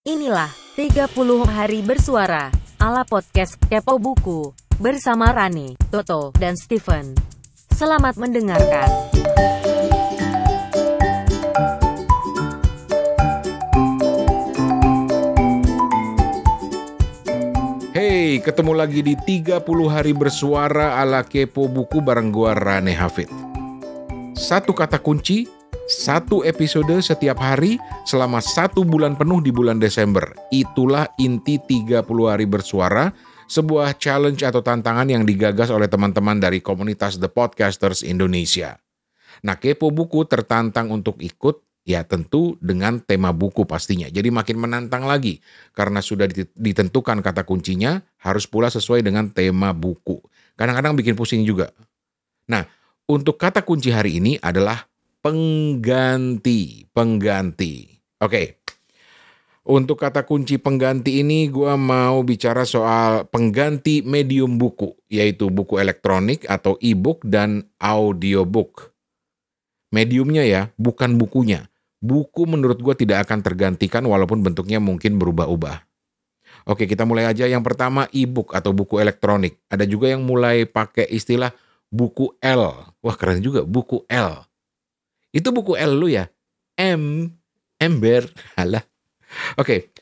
Inilah 30 hari bersuara ala podcast Kepo Buku bersama Rani, Toto, dan Steven. Selamat mendengarkan. Hey, ketemu lagi di 30 hari bersuara ala Kepo Buku bareng gua Rane Hafid. Satu kata kunci, satu episode setiap hari selama 1 bulan penuh di bulan Desember. Itulah inti 30 hari bersuara, sebuah challenge atau tantangan yang digagas oleh teman-teman dari komunitas The Podcasters Indonesia. Nah, Kepo Buku tertantang untuk ikut, ya tentu dengan tema buku pastinya. Jadi makin menantang lagi, karena sudah ditentukan kata kuncinya, harus pula sesuai dengan tema buku. Kadang-kadang bikin pusing juga. Nah, untuk kata kunci hari ini adalah pengganti. Oke. Untuk kata kunci pengganti ini gue mau bicara soal pengganti medium buku, yaitu buku elektronik atau e-book dan audiobook. Mediumnya ya, bukan bukunya. Buku menurut gue tidak akan tergantikan walaupun bentuknya mungkin berubah-ubah. Oke, kita mulai aja. Yang pertama e-book atau buku elektronik. Ada juga yang mulai pakai istilah buku L. Wah, keren juga, buku L. Itu buku L lu ya? Ember. Alah. Oke.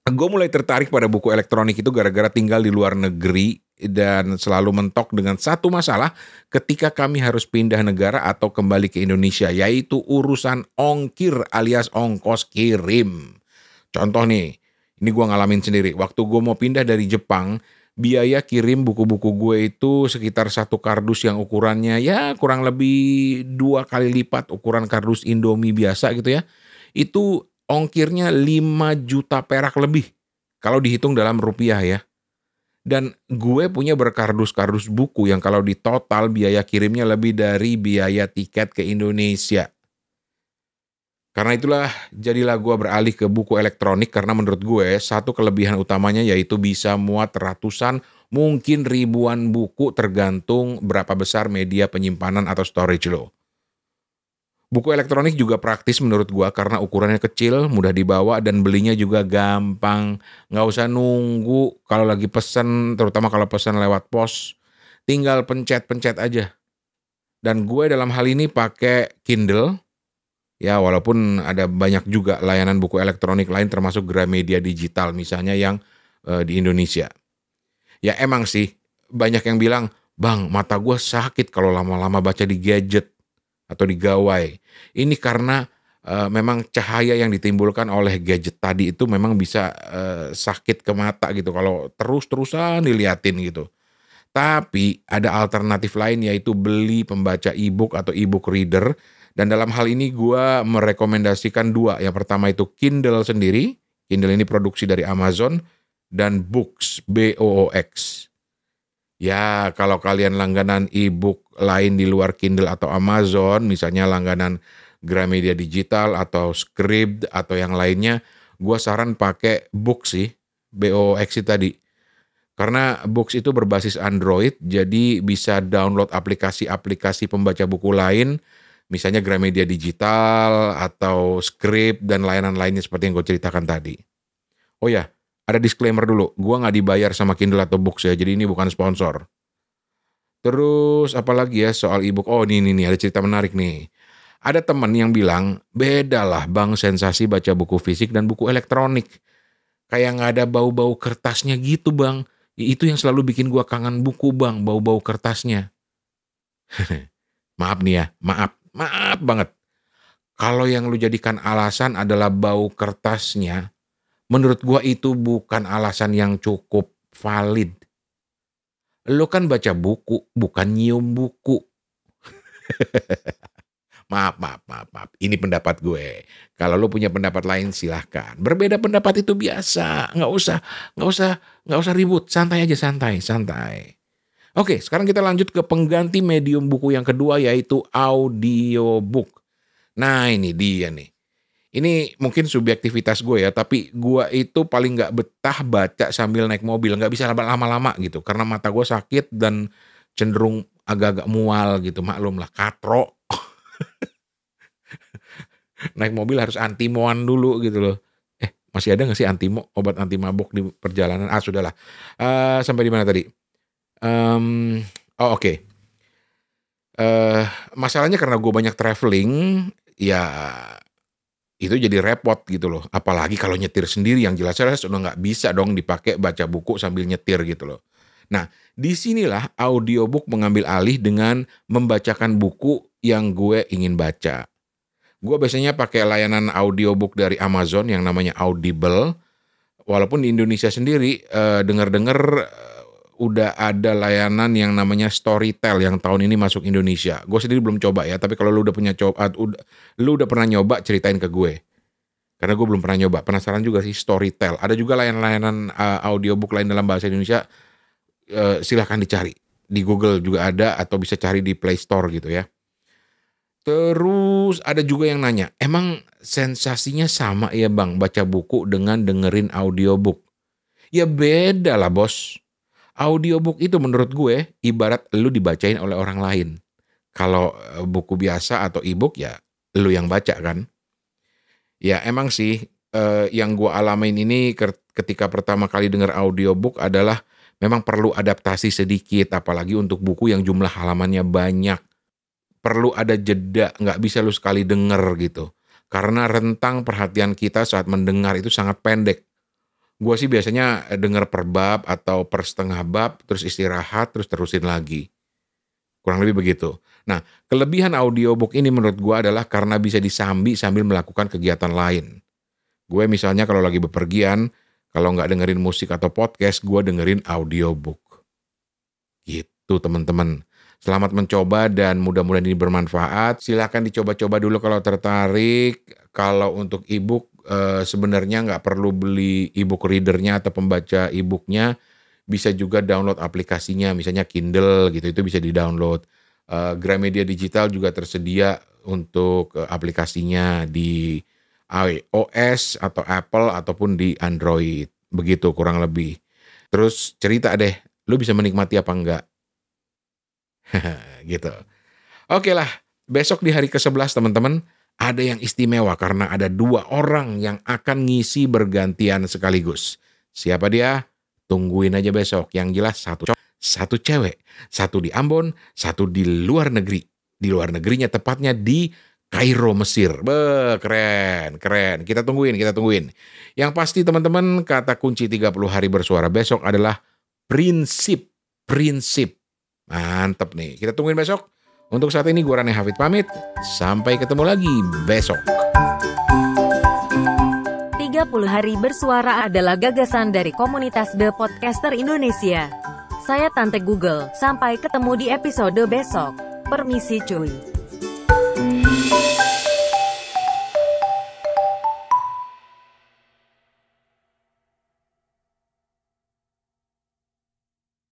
Gue mulai tertarik pada buku elektronik itu gara-gara tinggal di luar negeri dan selalu mentok dengan satu masalah ketika kami harus pindah negara atau kembali ke Indonesia, yaitu urusan ongkir alias ongkos kirim. Contoh nih, ini gue ngalamin sendiri. Waktu gue mau pindah dari Jepang, biaya kirim buku-buku gue itu sekitar satu kardus yang ukurannya ya kurang lebih 2 kali lipat ukuran kardus Indomie biasa gitu ya. Itu ongkirnya 5 juta perak lebih kalau dihitung dalam rupiah ya. Dan gue punya berkardus-kardus buku yang kalau di total biaya kirimnya lebih dari biaya tiket ke Indonesia. Karena itulah jadilah gue beralih ke buku elektronik karena menurut gue satu kelebihan utamanya yaitu bisa muat ratusan mungkin ribuan buku tergantung berapa besar media penyimpanan atau storage lo. Buku elektronik juga praktis menurut gue karena ukurannya kecil, mudah dibawa dan belinya juga gampang. Nggak usah nunggu kalau lagi pesen, terutama kalau pesen lewat pos. Tinggal pencet-pencet aja. Dan gue dalam hal ini pakai Kindle. Ya, walaupun ada banyak juga layanan buku elektronik lain termasuk Gramedia Digital misalnya yang di Indonesia. Ya emang sih, banyak yang bilang, "Bang, mata gue sakit kalau lama-lama baca di gadget atau di gawai." Ini karena memang cahaya yang ditimbulkan oleh gadget tadi itu memang bisa sakit ke mata gitu kalau terus-terusan diliatin gitu. Tapi ada alternatif lain yaitu beli pembaca e-book atau e-book reader. Dan dalam hal ini gue merekomendasikan 2. Yang pertama itu Kindle sendiri. Kindle ini produksi dari Amazon. Dan Books, B-O-O-X. Ya, kalau kalian langganan e-book lain di luar Kindle atau Amazon, misalnya langganan Gramedia Digital atau Scribd atau yang lainnya, gue saran pakai Books sih, B-O-O-X tadi. Karena Books itu berbasis Android, jadi bisa download aplikasi-aplikasi pembaca buku lain, misalnya Gramedia Digital atau Scribd dan layanan lainnya seperti yang gue ceritakan tadi. Oh ya, ada disclaimer dulu. Gue nggak dibayar sama Kindle atau Books ya, jadi ini bukan sponsor. Terus apalagi ya soal e-book. Oh ini ada cerita menarik nih. Ada teman yang bilang, beda lah bang sensasi baca buku fisik dan buku elektronik. Kayak nggak ada bau-bau kertasnya gitu bang. Itu yang selalu bikin gue kangen buku bang, bau-bau kertasnya. Maaf nih ya, maaf banget. Kalau yang lu jadikan alasan adalah bau kertasnya, menurut gua itu bukan alasan yang cukup valid. Lu kan baca buku, bukan nyium buku. Maaf. Ini pendapat gue. Kalau lu punya pendapat lain silahkan. Berbeda pendapat itu biasa. Nggak usah ribut. Santai aja, santai. Oke, sekarang kita lanjut ke pengganti medium buku yang kedua yaitu audiobook. Nah ini dia nih. Ini mungkin subjektivitas gue ya, tapi gue itu paling gak betah baca sambil naik mobil. Gak bisa lama-lama gitu, karena mata gue sakit dan cenderung agak-agak mual gitu. Maklum lah, katro. Naik mobil harus anti-moan dulu gitu loh. Masih ada nggak sih obat anti mabuk di perjalanan? Sudahlah. Sampai di mana tadi? Oke. Masalahnya karena gue banyak traveling, ya itu jadi repot gitu loh. Apalagi kalau nyetir sendiri, yang jelas-jelas udah nggak bisa dong dipakai baca buku sambil nyetir gitu loh. Nah, disinilah audiobook mengambil alih dengan membacakan buku yang gue ingin baca. Gue biasanya pakai layanan audiobook dari Amazon yang namanya Audible. Walaupun di Indonesia sendiri dengar-dengar udah ada layanan yang namanya Storytel yang tahun ini masuk Indonesia. Gue sendiri belum coba ya, tapi kalau lu udah lu udah pernah nyoba, ceritain ke gue. Karena gue belum pernah nyoba, penasaran juga sih Storytel. Ada juga layanan audiobook lain dalam bahasa Indonesia, silahkan dicari. Di Google juga ada, atau bisa cari di Play Store gitu ya. Terus ada juga yang nanya, emang sensasinya sama ya bang, baca buku dengan dengerin audiobook? Ya beda lah bos. Audiobook itu menurut gue ibarat lu dibacain oleh orang lain. Kalau buku biasa atau e-book ya lu yang baca kan. Ya emang sih yang gue alamin ini ketika pertama kali denger audiobook adalah memang perlu adaptasi sedikit, apalagi untuk buku yang jumlah halamannya banyak. Perlu ada jeda, nggak bisa lu sekali denger gitu. Karena rentang perhatian kita saat mendengar itu sangat pendek. Gue sih biasanya denger per bab atau per setengah bab, terus istirahat, terus terusin lagi. Kurang lebih begitu. Nah, kelebihan audiobook ini menurut gue adalah karena bisa disambi sambil melakukan kegiatan lain. Gue misalnya kalau lagi bepergian, kalau nggak dengerin musik atau podcast, gue dengerin audiobook. Gitu teman-teman. Selamat mencoba dan mudah-mudahan ini bermanfaat. Silahkan dicoba-coba dulu kalau tertarik. Kalau untuk e-book sebenarnya nggak perlu beli e-book readernya atau pembaca e-booknya. Bisa juga download aplikasinya, misalnya Kindle gitu, itu bisa di-download. Gramedia Digital juga tersedia untuk aplikasinya di iOS atau Apple ataupun di Android. Begitu kurang lebih. Terus cerita deh, lu bisa menikmati apa enggak? Gitu. Oke lah, besok di hari ke-11 teman-teman, ada yang istimewa karena ada 2 orang yang akan ngisi bergantian sekaligus. Siapa dia? Tungguin aja besok. Yang jelas satu cewek, 1 di Ambon, 1 di luar negeri. Di luar negerinya tepatnya di Kairo, Mesir. Keren. Kita tungguin. Yang pasti teman-teman, kata kunci 30 hari bersuara besok adalah prinsip. Mantap nih, kita tungguin besok. Untuk saat ini gue Rane Hafid pamit. Sampai ketemu lagi besok. 30 hari bersuara adalah gagasan dari komunitas The Podcaster Indonesia. Saya Tante Google, sampai ketemu di episode besok. Permisi cuy.